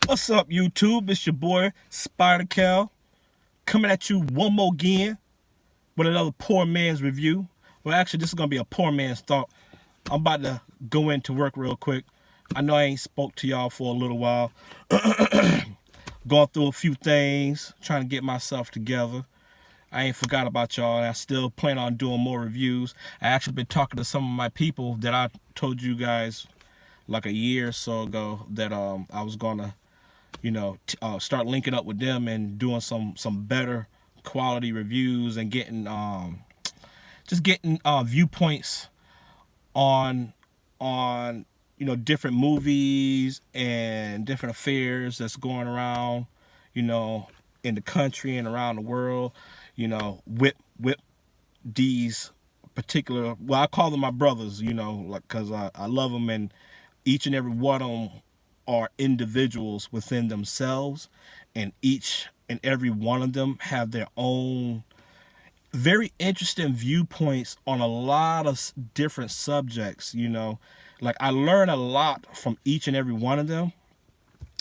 What's up, YouTube? It's your boy Spider Cal coming at you one more again with another poor man's review. Well, actually, this is gonna be a poor man's thought. I'm about to go into work real quick. I know I ain't spoke to y'all for a little while. Going through a few things, trying to get myself together. I ain't forgot about y'all. I still plan on doing more reviews. I actually been talking to some of my people that I told you guys like a year or so ago that I was gonna, start linking up with them and doing some better quality reviews and getting just getting viewpoints on different movies and different affairs that's going around, in the country and around the world. With these particular, well, I call them my brothers, like, because I love them, and each and every one of them are individuals within themselves, and each and every one of them have their own very interesting viewpoints on a lot of different subjects. Like, I learn a lot from each and every one of them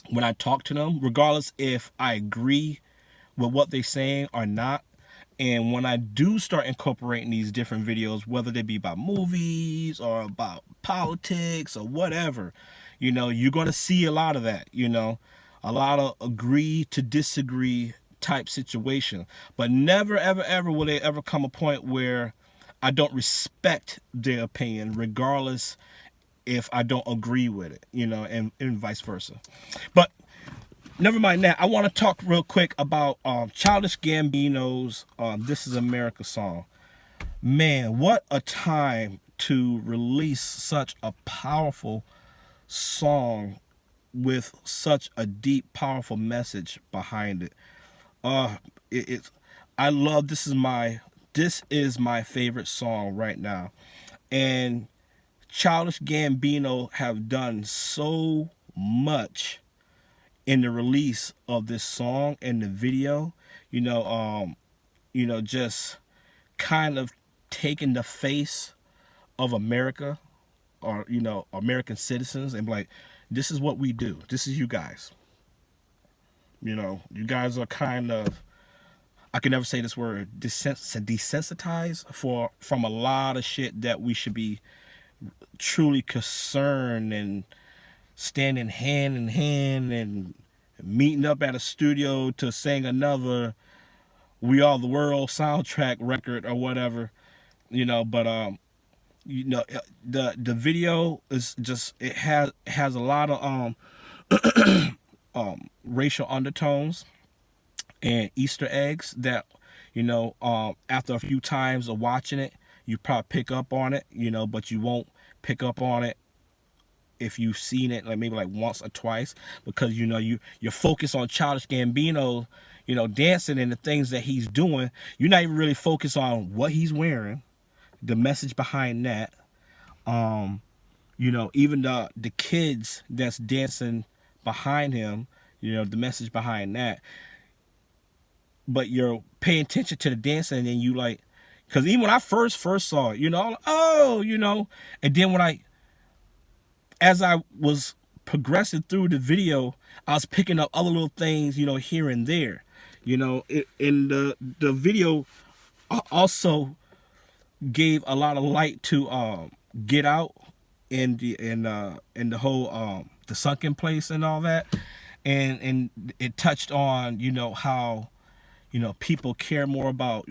when I talk to them, regardless if I agree with what they're saying or not. And when I do start incorporating these different videos, whether they be about movies or about politics or whatever, you're going to see a lot of that, a lot of agree to disagree type situation. But never, ever, ever will there ever come a point where I don't respect their opinion, regardless if I don't agree with it, and vice versa. But never mind that. I want to talk real quick about Childish Gambino's This Is America song. Man, what a time to release such a powerful song with such a deep, powerful message behind it. I love this is my favorite song right now. And Childish Gambino have done so much in the release of this song and the video, just kind of taking the face of America, or American citizens, and be like, this is what we do. This is you guys. You guys are kind of, I can never say this word, desensitized from a lot of shit that we should be truly concerned and standing hand in hand and meeting up at a studio to sing another "We Are the World" soundtrack record or whatever, but the video is just, it has a lot of racial undertones and Easter eggs that after a few times of watching it, you probably pick up on it, but you won't pick up on it if you've seen it like maybe like once or twice, because you're focused on Childish Gambino, dancing and the things that he's doing. You're not even really focused on what he's wearing, the message behind that. Even the kids that's dancing behind him, the message behind that. But you're paying attention to the dancing, and then you like, because even when I first saw it, I'm like, oh, and then as I was progressing through the video, I was picking up other little things, here and there. In the video also gave a lot of light to Get Out and the whole the sunken place and all that, and it touched on how people care more about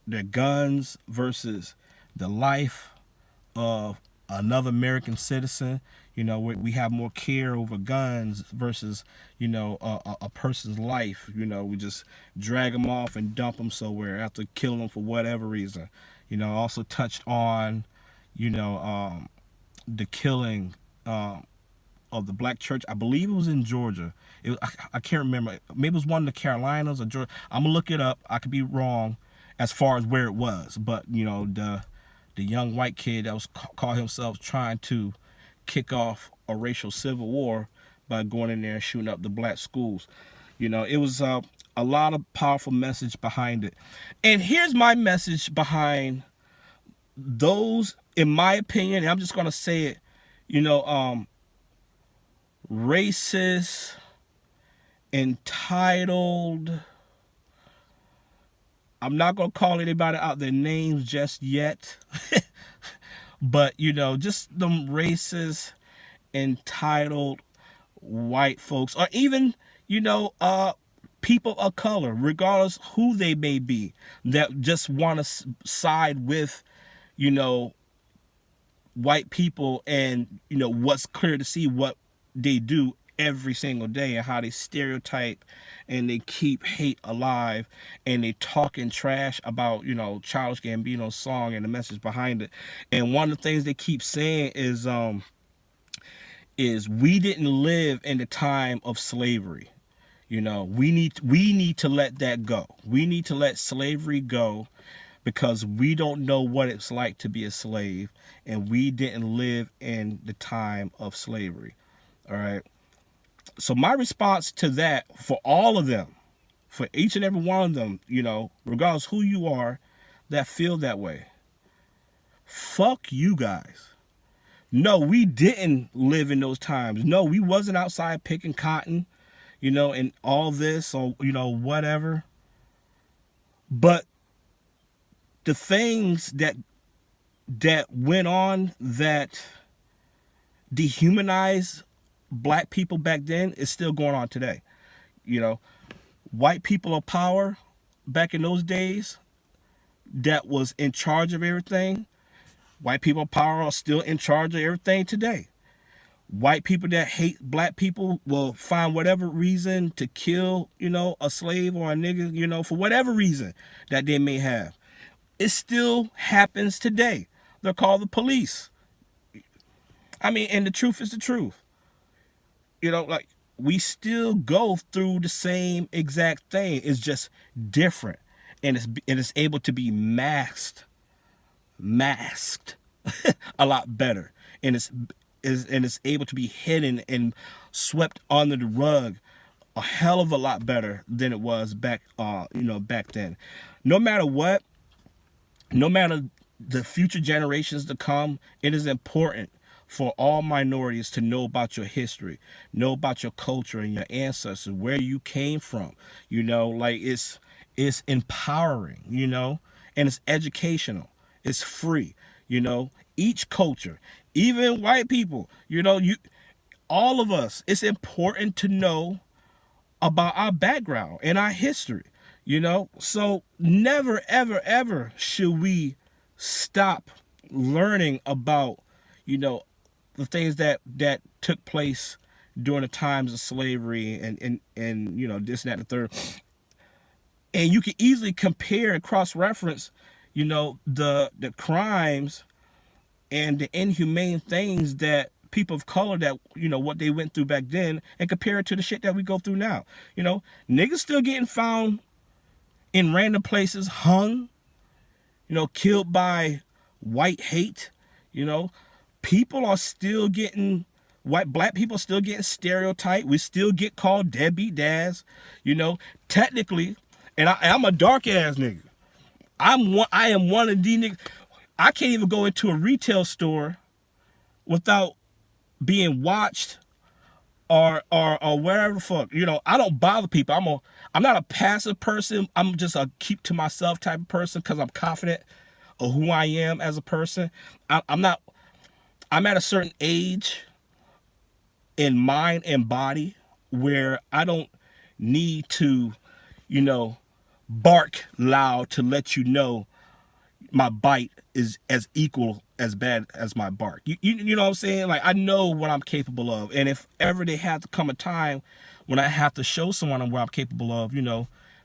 their guns versus the life of another American citizen. We have more care over guns versus a person's life. We just drag them off and dump them somewhere after killing them for whatever reason. Also touched on the killing of the black church. I believe it was in Georgia. I can't remember. Maybe it was one of the Carolinas or Georgia. I'm gonna look it up. I could be wrong as far as where it was, but the young white kid that was called himself trying to kick off a racial civil war by going in there and shooting up the black schools. It was a lot of powerful message behind it. And here's my message behind those, in my opinion, and I'm just gonna say it, racist, entitled, I'm not going to call anybody out their names just yet, but, just them racist, entitled white folks, or even, people of color, regardless who they may be, that just want to side with, white people, and, what's clear to see what they do every single day and how they stereotype and they keep hate alive and they talking trash about, Childish Gambino's song and the message behind it. And one of the things they keep saying is we didn't live in the time of slavery. We need to let that go. We need to let slavery go because we don't know what it's like to be a slave, and we didn't live in the time of slavery. All right. So my response to that, for all of them, for each and every one of them, regardless who you are that feel that way, fuck you guys. No, we didn't live in those times. No, we wasn't outside picking cotton, and all this, or, whatever. But the things that went on that dehumanized black people back then is still going on today. White people of power back in those days that was in charge of everything, white people of power are still in charge of everything today. White people that hate black people will find whatever reason to kill, a slave or a nigga, for whatever reason that they may have. It still happens today. They're called the police. I mean, and the truth is the truth. Like, we still go through the same exact thing. It's just different. And it's able to be masked a lot better. And it's able to be hidden and swept under the rug a hell of a lot better than it was back then. No matter what, no matter the future generations to come, it is important for all minorities to know about your history, know about your culture and your ancestors, where you came from. Like, it's empowering, and it's educational. It's free, each culture, even white people, all of us, it's important to know about our background and our history, so never, ever, ever should we stop learning about, the things that took place during the times of slavery and this and that and the third. And you can easily compare and cross-reference, the crimes and the inhumane things that people of color, that, what they went through back then, and compare it to the shit that we go through now. Niggas still getting found in random places, hung, killed by white hate. People are still getting, black people still getting stereotyped. We still get called deadbeat dads, technically. And I'm a dark ass nigga. I am one of these niggas. I can't even go into a retail store without being watched or wherever the fuck. I don't bother people. I'm not a passive person. I'm just a keep to myself type of person because I'm confident of who I am as a person. I'm at a certain age in mind and body where I don't need to, bark loud to let you know my bite is as equal as bad as my bark. You know what I'm saying? Like, I know what I'm capable of. And if ever they have to come a time when I have to show someone what I'm capable of,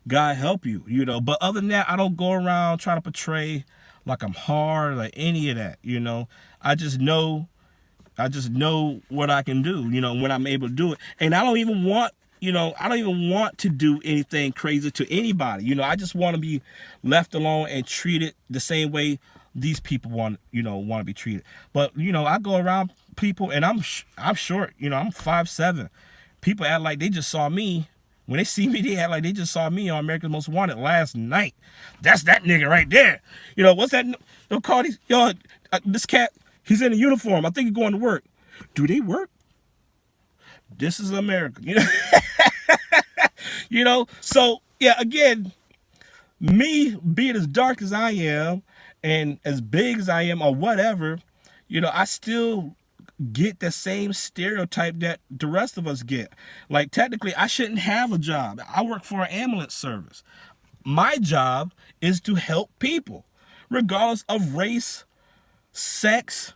God help you, But other than that, I don't go around trying to portray like I'm hard or any of that, I just know what I can do, when I'm able to do it. And I don't even want to do anything crazy to anybody. I just want to be left alone and treated the same way these people want to be treated. But, I go around people and I'm short, I'm 5'7". People act like they just saw me. When they see me, they act like they just saw me on America's Most Wanted last night. That's that nigga right there. What's that? Don't call these, this cat, he's in a uniform. I think he's going to work. Do they work? This is America. So yeah, again, me being as dark as I am and as big as I am or whatever, I still get the same stereotype that the rest of us get. Like, technically, I shouldn't have a job. I work for an ambulance service. My job is to help people, regardless of race, sex,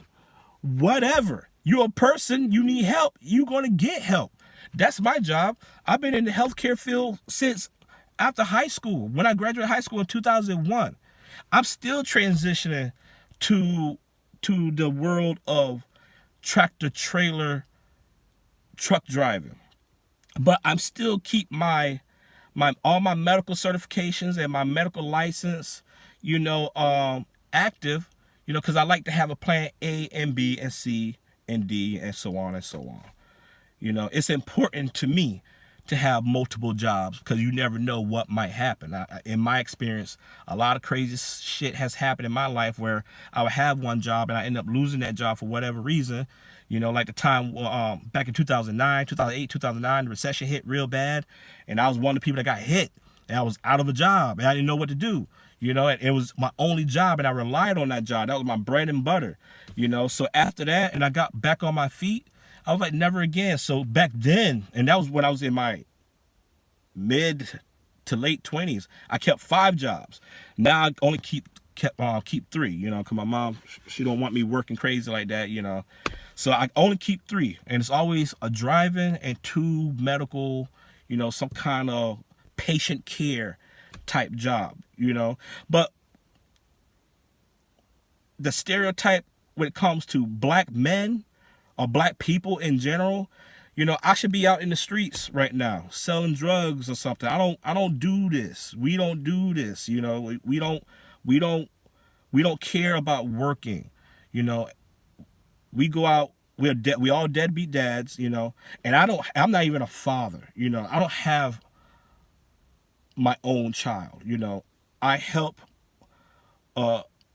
whatever. You're a person, you need help, you're going to get help. That's my job. I've been in the healthcare field since after high school. When I graduated high school in 2001, I'm still transitioning to the world of tractor trailer truck driving, but I'm still keep my all my medical certifications and my medical license, active, because I like to have a plan A and B and C and D and so on and so on. It's important to me to have multiple jobs because you never know what might happen. In my experience, a lot of crazy shit has happened in my life where I would have one job and I end up losing that job for whatever reason. Like the time back in 2009, 2008, 2009, the recession hit real bad, and I was one of the people that got hit, and I was out of a job, and I didn't know what to do. And it was my only job, and I relied on that job. That was my bread and butter. So after that, and I got back on my feet, I was like, never again. So back then, and that was when I was in my mid to late 20s, I kept 5 jobs. Now I only keep 3, because my mom, she don't want me working crazy like that, So I only keep 3, and it's always a driving and 2 medical, some kind of patient care type job, But the stereotype when it comes to black men or black people in general, I should be out in the streets right now selling drugs or something. I don't do this. We don't do this. We don't care about working. We go out. We all deadbeat dads. And I'm not even a father. I don't have my own child. I help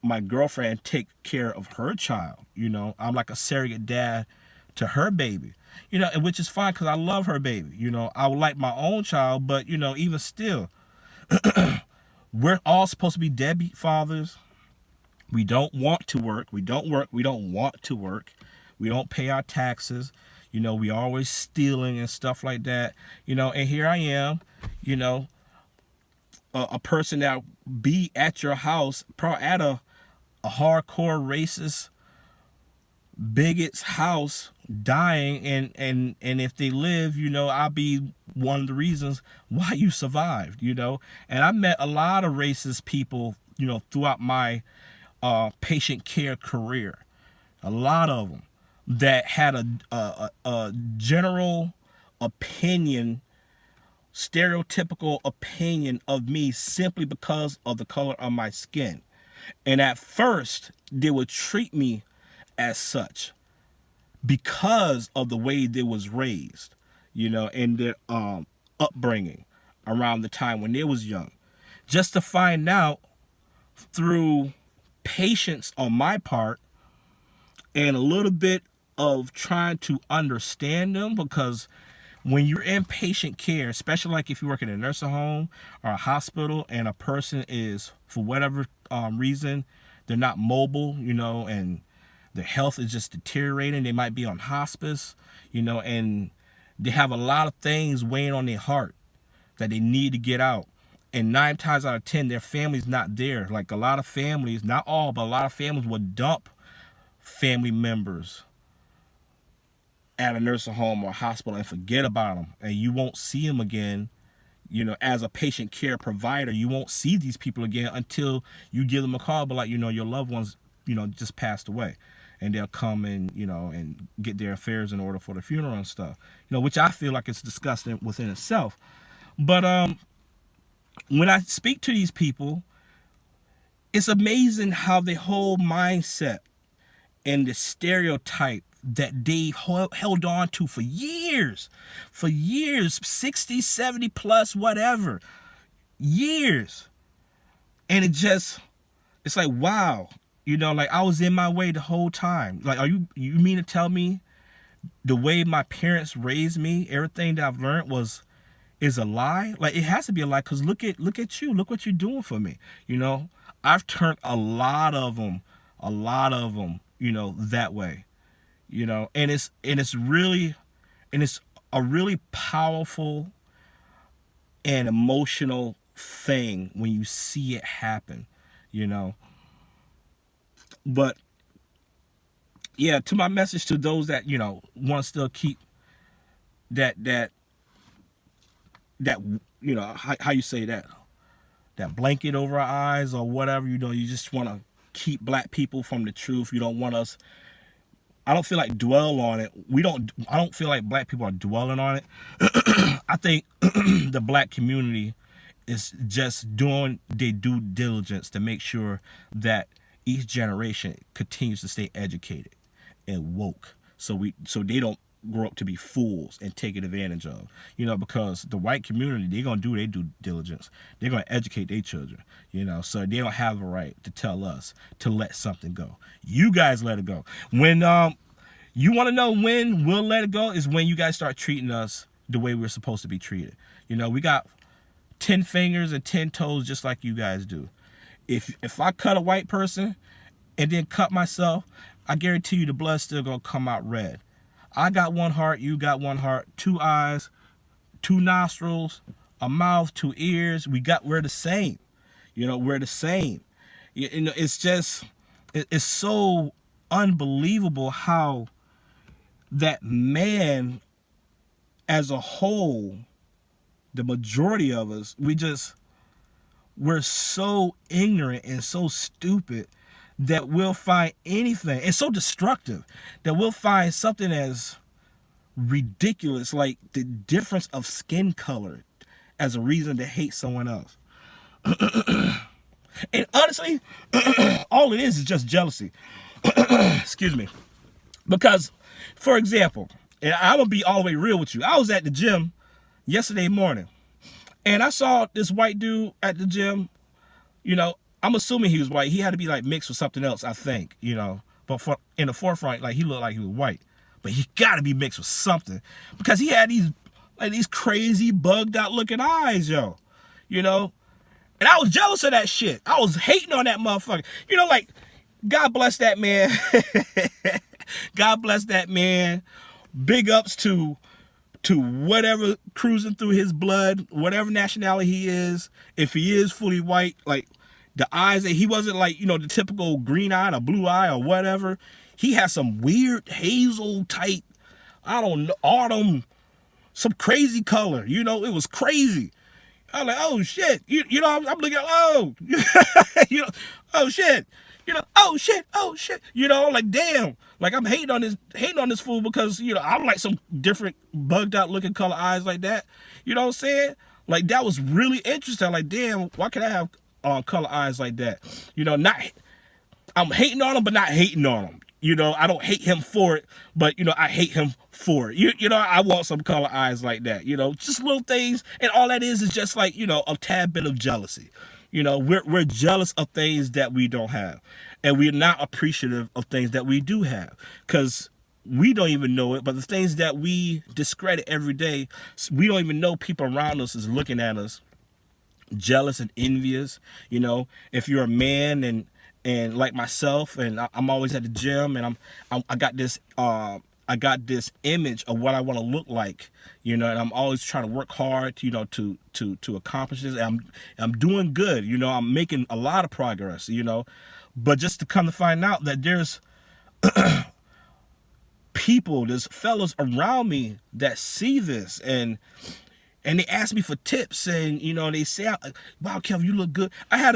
my girlfriend take care of her child. I'm like a surrogate dad to her baby, which is fine because I love her baby. I would like my own child, but even still, we're all supposed to be deadbeat fathers. We don't want to work. We don't work. We don't want to work. We don't pay our taxes. We always stealing and stuff like that. And here I am, a person that be at your house, probably at a hardcore racist bigot's house, dying, and if they live, I'll be one of the reasons why you survived. And I met a lot of racist people, throughout my patient care career. A lot of them that had a general opinion, stereotypical opinion of me simply because of the color of my skin. And at first, they would treat me as such because of the way they was raised, and their upbringing around the time when they was young. Just to find out through patience on my part and a little bit of trying to understand them, because when you're in patient care, especially like if you work in a nursing home or a hospital and a person is, for whatever reason, they're not mobile, and their health is just deteriorating. They might be on hospice, and they have a lot of things weighing on their heart that they need to get out. And 9 times out of 10, their family's not there. Like a lot of families, not all, but a lot of families would dump family members at a nursing home or a hospital and forget about them. And you won't see them again. As a patient care provider, you won't see these people again until you give them a call, but your loved ones, just passed away. And they'll come and, and get their affairs in order for the funeral and stuff, which I feel like it's disgusting within itself. But when I speak to these people, it's amazing how the whole mindset and the stereotype that they held on to for years, 60, 70 plus, whatever, years. And it's like, wow, like I was in my way the whole time. Like, you mean to tell me the way my parents raised me, everything that I've learned was is a lie. Like, it has to be a lie, because look at you. Look what you're doing for me. You know, I've turned a lot of them, you know, that way. You know, and it's really, and it's a really powerful and emotional thing when you see it happen, you know. But yeah, to my message to those that, you know, want to still keep that you know, how you say that blanket over our eyes or whatever, you know, you just want to keep black people from the truth. You don't want us, I don't feel like dwell on it. I don't feel like black people are dwelling on it. I think the black community is just doing their due diligence to make sure that each generation continues to stay educated and woke, so they don't grow up to be fools and taken advantage of. You know, because the white community, they're gonna do their due diligence. They're gonna educate their children. You know, so they don't have a right to tell us to let something go. You guys let it go. When you want to know when we'll let it go is when you guys start treating us the way we're supposed to be treated. You know, we got 10 fingers and 10 toes just like you guys do. If I cut a white person and then cut myself, I guarantee you the blood's still gonna come out red. I got one heart, you got one heart, 2 eyes, 2 nostrils, a mouth, 2 ears. We're the same. You know, we're the same. You know, it's just, it's so unbelievable how that man as a whole, the majority of us, we're so ignorant and so stupid that we'll find anything, and so destructive, that we'll find something as ridiculous, like the difference of skin color, as a reason to hate someone else. And honestly, all it is just jealousy. Excuse me. Because, for example, and I'm going to be all the way real with you. I was at the gym yesterday morning, and I saw this white dude at the gym. You know, I'm assuming he was white. He had to be like mixed with something else, I think, you know. But in the forefront, like, he looked like he was white. But he got to be mixed with something, because he had these crazy bugged out looking eyes, yo. You know? And I was jealous of that shit. I was hating on that motherfucker. You know, like, God bless that man. God bless that man. Big ups to whatever cruising through his blood, whatever nationality he is. If he is fully white, like, the eyes, that he wasn't like, you know, the typical green eye or blue eye or whatever. He had some weird hazel type, I don't know, autumn, some crazy color. You know, it was crazy. I'm like, oh shit. You know, I'm looking at, oh, you know, oh shit. You know, oh shit. You know, like, damn. Like, I'm hating on this fool because, you know, I'm like some different bugged out looking color eyes like that. You know what I'm saying? Like, that was really interesting. Like, damn, why can't I have color eyes like that? You know, I'm hating on him, but not hating on him. You know, I don't hate him for it, but, you know, I hate him for it. You know, I want some color eyes like that. You know, just little things, and all that is just like, you know, a tad bit of jealousy. You know, we're jealous of things that we don't have, and we're not appreciative of things that we do have, because we don't even know it. But the things that we discredit every day, we don't even know people around us is looking at us jealous and envious. You know, if you're a man and like myself, and I'm always at the gym, and I got this image of what I want to look like, you know, and I'm always trying to work hard, you know, to accomplish this. And I'm doing good, you know, I'm making a lot of progress, you know, but just to come to find out that there's there's fellas around me that see this, and they ask me for tips, and, you know, they say, wow, Kevin, you look good. I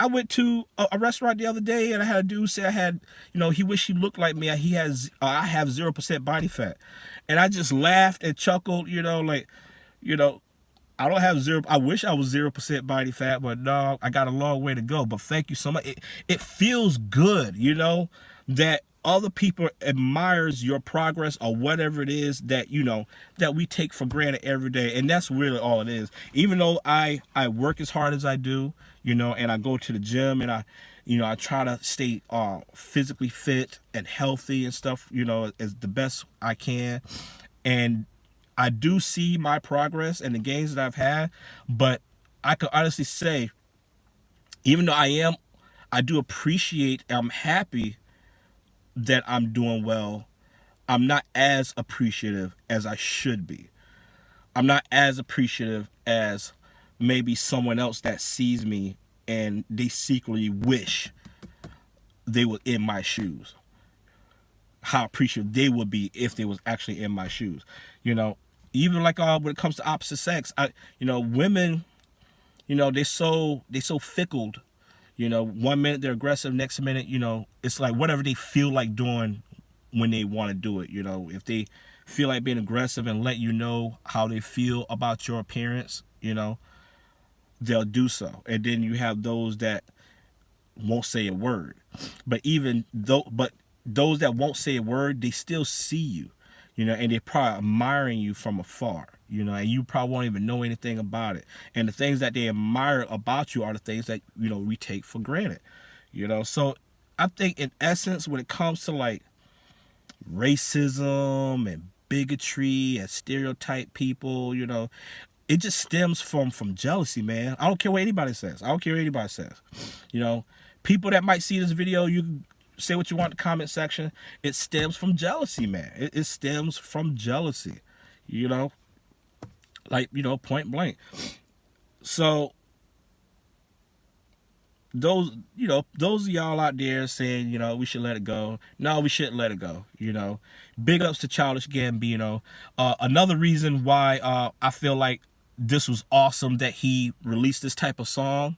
went to a restaurant the other day, and I had a dude say you know, he wished he looked like me. I have 0% body fat. And I just laughed and chuckled, you know, like, you know, I don't have I wish I was 0% body fat, but no, I got a long way to go. But thank you so much. It feels good, you know, that other people admires your progress or whatever it is that, you know, that we take for granted every day. And that's really all it is. Even though I work as hard as I do, you know, and I go to the gym, and I try to stay physically fit and healthy and stuff, you know, as the best I can. And I do see my progress and the gains that I've had, but I can honestly say, even though I do appreciate, I'm happy that I'm doing well, I'm not as appreciative as I should be. I'm not as appreciative as maybe someone else that sees me and they secretly wish they were in my shoes. How appreciative they would be if they was actually in my shoes. You know, even like when it comes to opposite sex, women, they so fickle. One minute they're aggressive, next minute, it's like whatever they feel like doing when they want to do it. If they feel like being aggressive and let you know how they feel about your appearance, they'll do so. And then you have those that won't say a word. But those that won't say a word, they still see you, and they're probably admiring you from afar, and you probably won't even know anything about it. And the things that they admire about you are the things that, we take for granted, So I think in essence, when it comes to like racism and bigotry and stereotype people, it just stems from jealousy, man. I don't care what anybody says. People that might see this video, you can say what you want in the comment section. It stems from jealousy, man. It stems from jealousy, point blank. So those of y'all out there saying, we should let it go. No, we shouldn't let it go. Big ups to Childish Gambino. Another reason why I feel like this was awesome that he released this type of song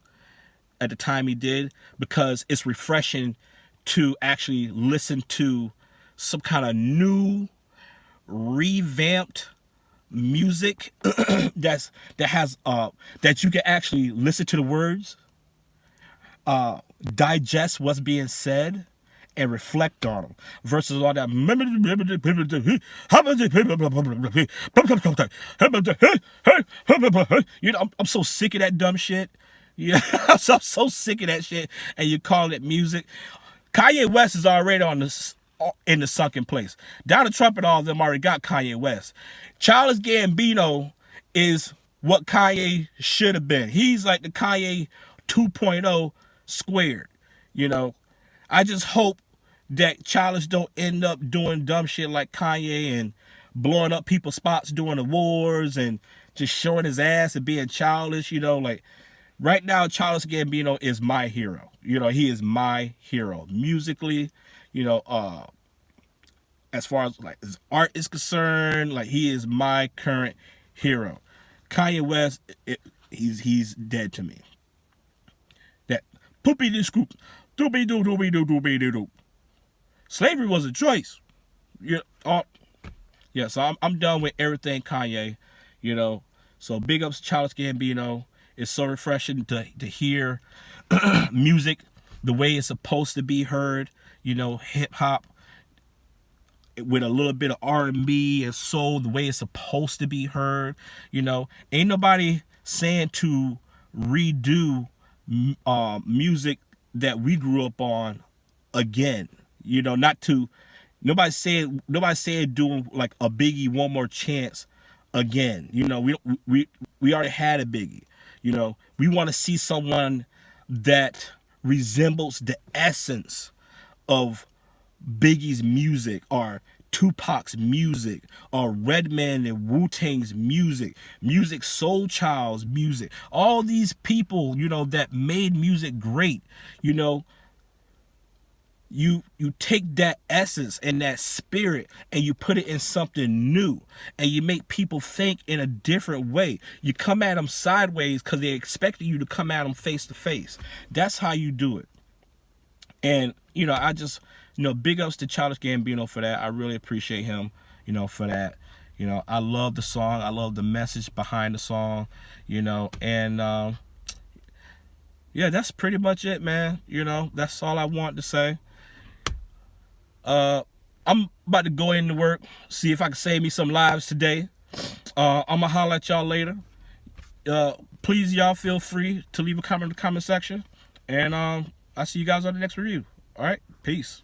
at the time he did, because it's refreshing to actually listen to some kind of new, revamped music that you can actually listen to the words, digest what's being said, and reflect on them, versus all that. I'm so sick of that dumb shit. I'm so sick of that shit, and you're calling it music. Kanye West is already in the sunken place. Donald Trump and all of them already got Kanye West. Childish Gambino is what Kanye should have been. He's like the Kanye 2.0 squared. I just hope that Childish don't end up doing dumb shit like Kanye and blowing up people's spots during awards and just showing his ass and being childish. Right now, Childish Gambino is my hero. He is my hero musically. As far as like his art is concerned, like he is my current hero. Kanye West, he's dead to me. That poopy this scoop, doobie doo doobie doo doobie doo doo. Slavery was a choice. So I'm done with everything Kanye. So big ups to Childish Gambino. It's so refreshing to hear music the way it's supposed to be heard. Hip hop with a little bit of R&B and soul, the way it's supposed to be heard. Ain't nobody saying to redo music that we grew up on again. Nobody said doing like a Biggie One More Chance again. We already had a Biggie. We want to see someone that resembles the essence of Biggie's music, or Tupac's music, or Redman and Wu-Tang's music, Soul Child's music. All these people, that made music great, you take that essence and that spirit and you put it in something new, and you make people think in a different way. You come at them sideways because they expected you to come at them face to face. That's how you do it. And I just big ups to Childish Gambino for that. I really appreciate him for that. I love the song. I love the message behind the song. And that's pretty much it, man. That's all I want to say. I'm about to go into work, see if I can save me some lives today. I'm gonna holler at y'all later. Please, y'all feel free to leave a comment in the comment section, and I'll see you guys on the next review. All right, peace.